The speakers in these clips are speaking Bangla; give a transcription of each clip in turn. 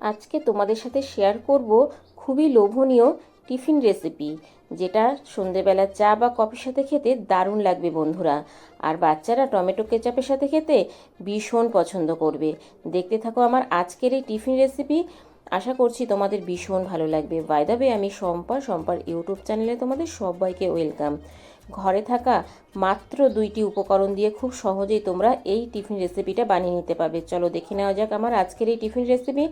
আজকে তোমাদের সাথে শেয়ার করব খুবই লোভনীয় টিফিন রেসিপি, যেটা সন্ধেবেলা চা বা কফির সাথে খেতে দারুণ লাগবে বন্ধুরা। আর বাচ্চারা টমেটো কেচাপের সাথে খেতে ভীষণ পছন্দ করবে। দেখতে থাকো আমার আজকের এই টিফিন রেসিপি। আশা করছি তোমাদের ভীষণ ভালো লাগবে। বাই দ্য ওয়ে, আমি শম্পার ইউটিউব চ্যানেলে তোমাদের সবাইকে ওয়েলকাম। ঘরে থাকা মাত্র 2টি উপকরণ দিয়ে খুব সহজেই তোমরা এই টিফিন রেসিপিটা বানিয়ে নিতে পারবে। চলো দেখে নেওয়া যাক আমার আজকের এই টিফিন রেসিপি।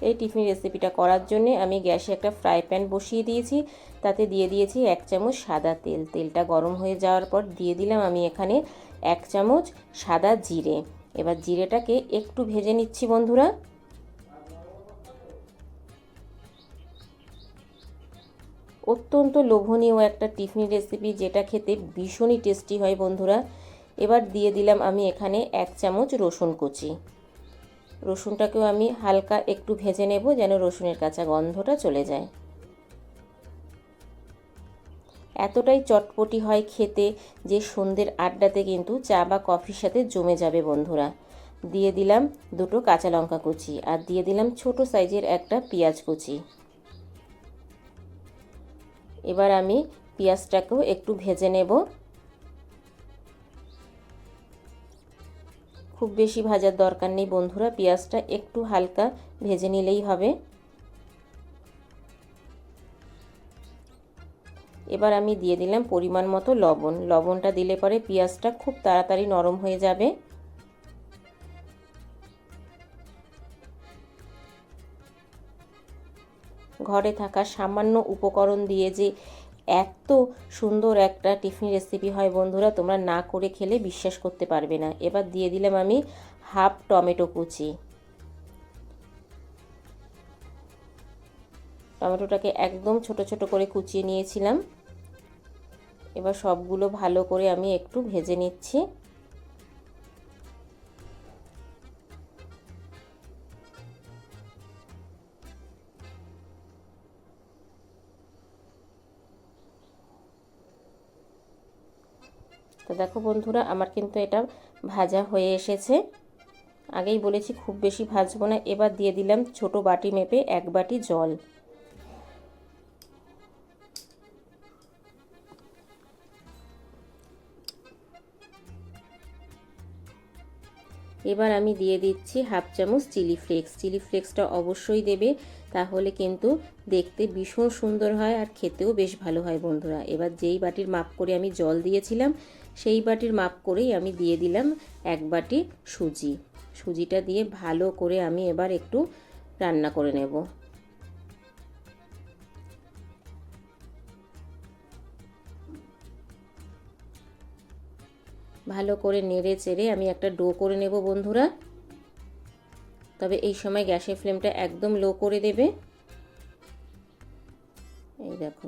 এই টিফিন রেসিপিটা করার জন্য আমি গ্যাসে একটা ফ্রাই প্যান বসিয়ে দিয়েছি। তাতে দিয়ে দিয়েছি 1 চামচ সাদা তেল। তেলটা গরম হয়ে যাওয়ার পর দিয়ে দিলাম আমি এখানে 1 চামচ সাদা জিরে। এবার জিরেটাকে একটু ভেজে নিচ্ছি বন্ধুরা। অত্যন্ত লোভনীয় একটা টিফিন রেসিপি, যেটা খেতে ভীষণই টেস্টি হয় বন্ধুরা। এবার দিয়ে দিলাম আমি এখানে 1 চামচ রসুন কুচি। রসুনটাকেও আমি হালকা একটু ভেজে নেব, যেন রসুনের কাঁচা গন্ধটা চলে যায়। এতটাই চটপটি হয় খেতে যে সন্ধ্যের আড্ডাতে কিন্তু চা বা কফির সাথে জমে যাবে বন্ধুরা। দিয়ে দিলাম 2টো কাঁচা লঙ্কা কুচি, আর দিয়ে দিলাম ছোট সাইজের একটা পেঁয়াজ কুচি। এবার আমি পেঁয়াজটাকেও একটু ভেজে নেব। খুব বেশি ভাজার দরকার নেই বন্ধুরা, পেঁয়াজটা একটু হালকা ভেজে নিলেই হবে। এবার আমি দিয়ে দিলাম পরিমাণ মতো লবণ। লবণটা দিলে পরে পেঁয়াজটা খুব তাড়াতাড়ি নরম হয়ে যাবে। ঘরে থাকা সামান্য উপকরণ দিয়ে যে এত সুন্দর একটা টিফিন রেসিপি হয় বন্ধুরা, তোমরা না করে খেলে বিশ্বাস করতে পারবে না। এবার দিয়ে দিলাম আমি হাফ টমেটো কুচি। টমেটোটাকে একদম ছোট ছোট করে কুচিয়ে নিয়েছিলাম। এবার সবগুলো ভালো করে আমি একটু ভেজে নিচ্ছি। তো দেখো বন্ধুরা, আমার কিন্তু এটা ভাজা হয়ে এসেছে। আগেই বলেছি খুব বেশি ভাজবো না। এবার দিয়ে দিলাম ছোট বাটি মেপে 1 বাটি জল। এবার আমি দিয়ে দিচ্ছি হাফ চামচ চিলি ফ্লেক্স। চিলি ফ্লেক্সটা অবশ্যই দেবে, তাহলে কিন্তু দেখতে ভীষণ সুন্দর হয় আর খেতেও বেশ ভালো হয় বন্ধুরা। এবার যেই বাটির মাপ করে আমি জল দিয়েছিলাম, সেই বাটির মাপ করেই আমি দিয়ে দিলাম 1 বাটি সুজি। সুজিটা দিয়ে ভালো করে আমি এবার একটু রান্না করে নেব। ভালো করে নেড়ে চেড়ে আমি একটা ডো করে নেব বন্ধুরা। তবে এই সময় গ্যাসের ফ্লেমটা একদম লো করে দেবে। এই দেখো,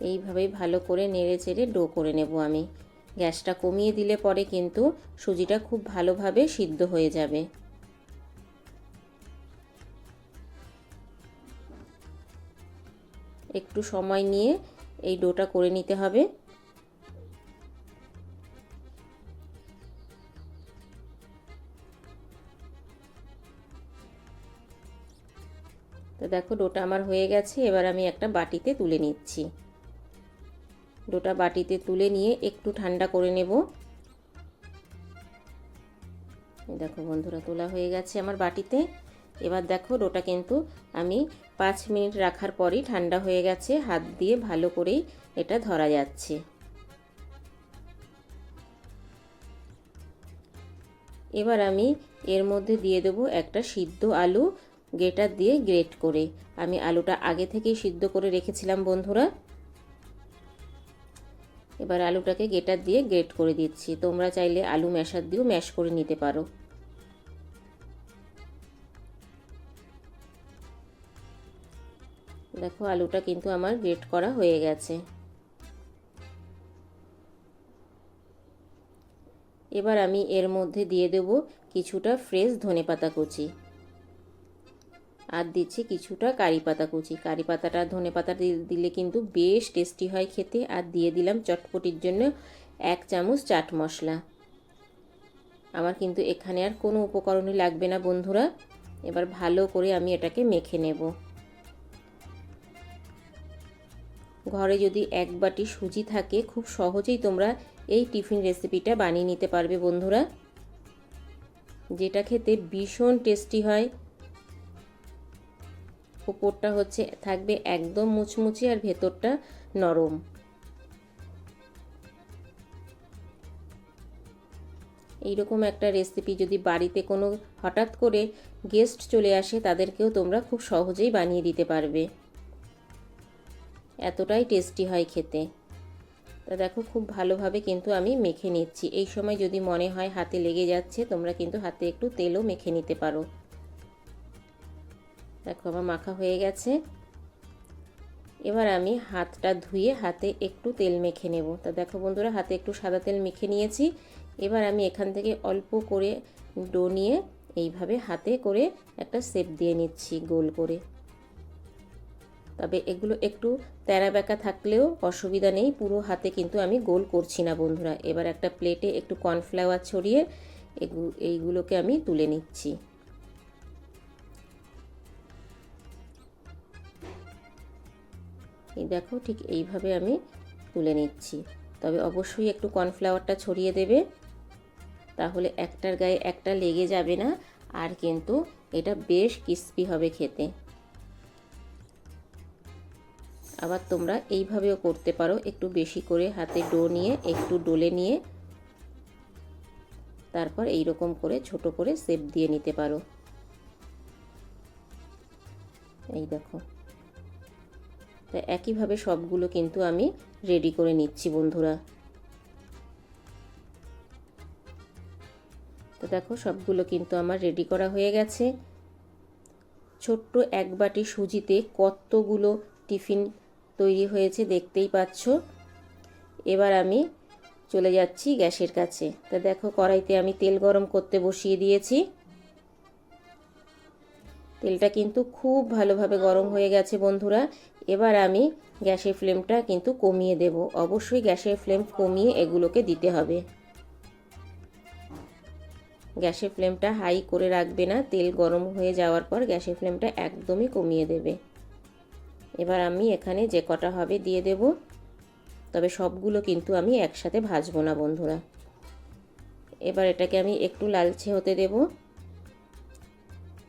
এইভাবেই ভালো করে নেড়ে চেড়ে ডো করে নেব আমি। গ্যাসটা কমিয়ে দিলে পরে কিন্তু সুজিটা খুব ভালোভাবে সিদ্ধ হয়ে যাবে। একটু সময় নিয়ে এই ডোটা করে নিতে হবে। তো দেখো, ডোটা আমার হয়ে গেছে। এবার আমি একটা বাটিতে তুলে নিচ্ছি। ডোটা বাটিতে তুলে নিয়ে একটু ঠান্ডা করে নেব। দেখো বন্ধুরা, তোলা হয়ে গেছে আমার বাটিতে। এবার দেখো, ডোটা কিন্তু আমি 5 মিনিট রাখার পরই ঠান্ডা হয়ে গেছে। হাত দিয়ে ভালো করেই এটা ধরা যাচ্ছে। এবার আমি এর মধ্যে দিয়ে দেবো একটা সিদ্ধ আলু, গ্রেটার দিয়ে গ্রেট করে। আমি আলুটা আগে থেকেই সিদ্ধ করে রেখেছিলাম বন্ধুরা। এবার আলুটাকে গ্রেটার দিয়ে গ্রেট করে দিচ্ছি। তোমরা চাইলে আলু ম্যাশার দিয়েও ম্যাশ করে নিতে পারো। দেখো, আলুটা কিন্তু আমার গ্রেট করা হয়ে গেছে। এবার আমি এর মধ্যে দিয়ে দেব কিছুটা ফ্রেশ ধনেপাতা কুচি, আর দিচ্ছি কিছুটা কারি পাতা কুচি। কারি পাতাটা ধনেপাতা দিলে কিন্তু বেশ টেস্টি হয় খেতে। আর দিয়ে দিলাম চটপটির জন্য 1 চামচ চাট মশলা। আমার কিন্তু এখানে আর কোনো উপকরণই লাগবে না বন্ধুরা। এবার ভালো করে আমি এটাকে মেখে নেব। ঘরে যদি 1 বাটি সুজি থাকে খুব সহজেই তোমরা এই টিফিন রেসিপিটা বানিয়ে নিতে পারবে বন্ধুরা, যেটা খেতে ভীষণ টেস্টি হয়। উপরটা থাকবে একদম মুচমুচে আর ভেতরটা নরম। এইরকম একটা রেসিপি যদি বাড়িতে কোনো হঠাৎ করে গেস্ট চলে আসে তাদেরকেও তোমরা খুব সহজেই বানিয়ে দিতে পারবে, এতটাই টেস্টি হয় খেতে। তা দেখো খুব ভালোভাবে কিন্তু আমি মেখে নিচ্ছি। এই সময় যদি মনে হয় হাতে লেগে যাচ্ছে তোমরা কিন্তু হাতে একটু তেলও মেখে নিতে পারো। দেখো আমার মাখা হয়ে গেছে। এবার আমি হাতটা ধুয়ে হাতে একটু তেল মেখে নেব। তা দেখো বন্ধুরা হাতে একটু সাদা তেল মেখে নিয়েছি। এবার আমি এখান থেকে অল্প করে ডো নিয়ে এইভাবে হাতে করে একটা শেপ দিয়ে নিচ্ছি গোল করে। তবে এগুলো একটু তেরা বেঁকা থাকলেও অসুবিধা নেই, পুরো হাতে কিন্তু আমি গোল করছি না বন্ধুরা। এবার একটা প্লেটে একটু কর্নফ্লাওয়ার ছড়িয়ে এইগুলোকে আমি তুলে নিচ্ছি। এই দেখো ঠিক এইভাবে আমি তুলে নিচ্ছি। তবে অবশ্যই একটু কর্নফ্লাওয়ারটা ছড়িয়ে দেবে, তাহলে একটার গায়ে একটা লেগে যাবে না, আর কিন্তু এটা বেশ ক্রিস্পি হবে খেতে। আবার তোমরা এইভাবেও করতে পারো, একটু বেশি করে হাতে ডো নিয়ে একটু ডলে নিয়ে তারপর এই রকম করে ছোট করে শেপ দিয়ে নিতে পারো। এই দেখো, তা একইভাবে সবগুলো কিন্তু আমি রেডি করে নিচ্ছি বন্ধুরা। তো দেখো সবগুলো কিন্তু আমার রেডি করা হয়ে গেছে। ছোট্ট 1 বাটি সুজিতে কতগুলো টিফিন তৈরি হয়েছে দেখতেই পাচ্ছ। এবার আমি চলে যাচ্ছি গ্যাসের কাছে। তা দেখো কড়াইতে আমি তেল গরম করতে বসিয়ে দিয়েছি। তেলটা কিন্তু খুব ভালোভাবে গরম হয়ে গেছে বন্ধুরা। এবার আমি গ্যাসের ফ্লেমটা কিন্তু কমিয়ে দেব। অবশ্যই গ্যাসের ফ্লেম কমিয়ে এগুলোকে দিতে হবে। গ্যাসের ফ্লেমটা হাই করে রাখবে না, তেল গরম হয়ে যাওয়ার পর গ্যাসের ফ্লেমটা একদমই কমিয়ে দেবে। এবার আমি এখানে যে কটা হবে দিয়ে দেব, তবে সবগুলো কিন্তু আমি একসাথে ভাজবো না বন্ধুরা। এবার এটাকে আমি একটু লালচে হতে দেব।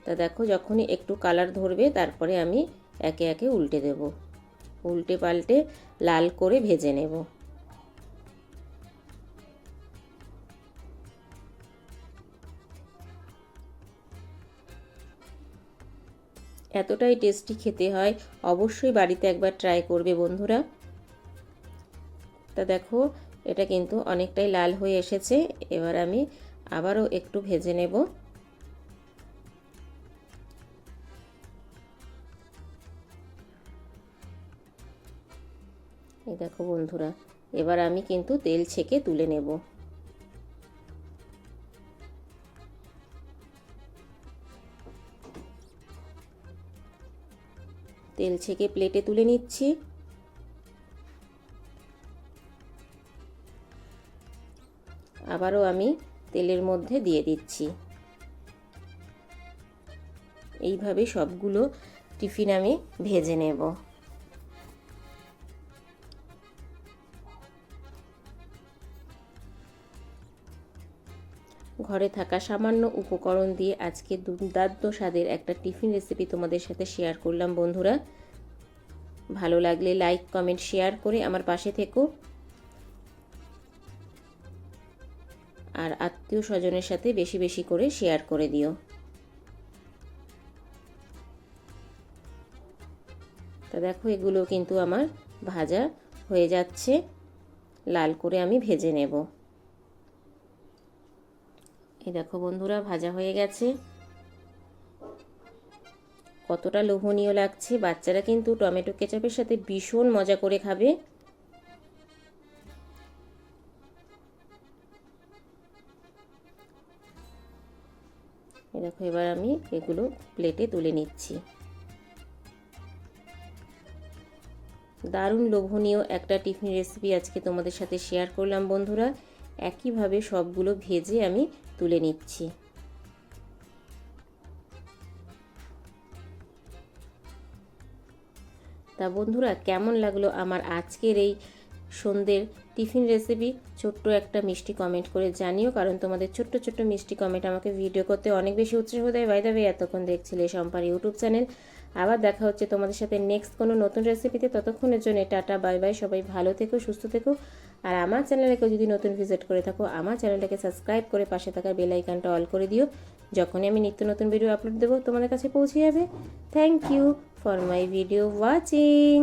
তা দেখো যখনই একটু কালার ধরবে তারপরে আমি একে একে উল্টে দেব, উল্টে পাল্টে লাল করে ভেজে নেব। এতটাই টেস্টি খেতে হয়, অবশ্যই বাড়িতে একবার ট্রাই করবে বন্ধুরা। তা দেখো এটা কিন্তু অনেকটাই লাল হয়ে এসেছে। এবার আমি আবারও একটু ভেজে নেব। এই দেখো বন্ধুরা, এবার আমি কিন্তু তেল ছেঁকে তুলে নেব। তেল ছেঁকে প্লেটে তুলে নিচ্ছি। আবারও আমি তেলের মধ্যে দিয়ে দিচ্ছি। এইভাবে সবগুলো টিফিন আমি ভেজে নেব। ঘরে থাকা সামান্য উপকরণ দিয়ে আজকে দুর্দান্ত স্বাদের একটা টিফিন রেসিপি তোমাদের সাথে শেয়ার করলাম বন্ধুরা। ভালো লাগলে লাইক কমেন্ট শেয়ার করে আমার পাশে থেকো, আর আত্মীয় স্বজনের সাথে বেশি বেশি করে শেয়ার করে দিও। তা দেখো এগুলো কিন্তু আমার ভাজা হয়ে যাচ্ছে, লাল করে আমি ভেজে নেব। এই দেখো বন্ধুরা ভাজা হয়ে গেছে। কতটা লোভনীয় লাগছে, বাচ্চারা কিন্তু টমেটো কেচাপের সাথে ভীষণ মজা করে খাবে। এই দেখো এবার আমি এগুলো প্লেটে তুলে নিচ্ছি। দারুণ লোভনীয় একটা টিফিন রেসিপি আজকে তোমাদের সাথে শেয়ার করলাম বন্ধুরা। একইভাবে সবগুলো ভেজে আমি তুলে নিচ্ছি। তা বন্ধুরা, কেমন লাগলো আমার আজকের এই সন্ধ্যের টিফিন রেসিপি? ছোট্ট একটা মিষ্টি কমেন্ট করে জানিও, কারণ তোমাদের ছোট্ট ছোট্ট মিষ্টি কমেন্ট আমাকে ভিডিও করতে অনেক বেশি উৎসাহ দেয়। বাই দ্য ওয়ে, এতক্ষণ দেখছিলে শম্পার ইউটিউব চ্যানেল। আবার দেখা হচ্ছে তোমাদের সাথে নেক্সট কোনো নতুন রেসিপিতে। ততক্ষণের জন্য টাটা, বাই বাই। সবাই ভালো থেকো, সুস্থ থেকো। আর আমার চ্যানেলকে যদি নতুন ভিজিট করে থাকো, আমার চ্যানেলটাকে সাবস্ক্রাইব করে পাশে থাকা বেল আইকনটা অল করে দিও। যখনই আমি নিত্য নতুন ভিডিও আপলোড দেবো তোমাদের কাছে পৌঁছে যাবে। Thank you for my video watching.